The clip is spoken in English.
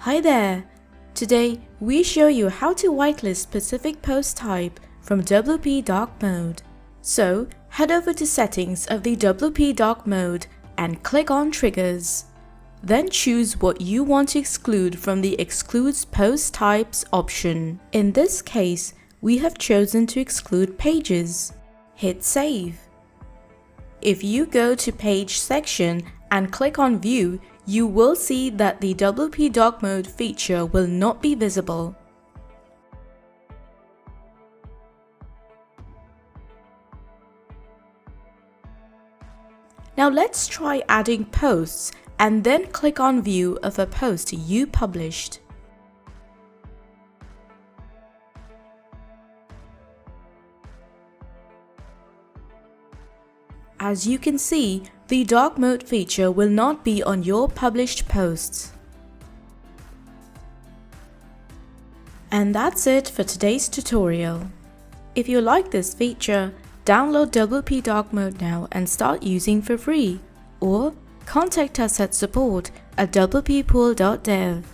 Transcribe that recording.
Hi there! Today, we show you how to whitelist specific post type from WP Dark Mode. So, head over to Settings of the WP Dark Mode and click on Triggers. Then choose what you want to exclude from the Excludes Post Types option. In this case, we have chosen to exclude pages. Hit Save. If you go to Page section and click on View, you will see that the WP Dark Mode feature will not be visible. Now let's try adding posts and then click on View of a post you published. As you can see, the dark mode feature will not be on your published posts. And that's it for today's tutorial. If you like this feature, download WP Dark Mode now and start using for free, or contact us at support@wppool.dev.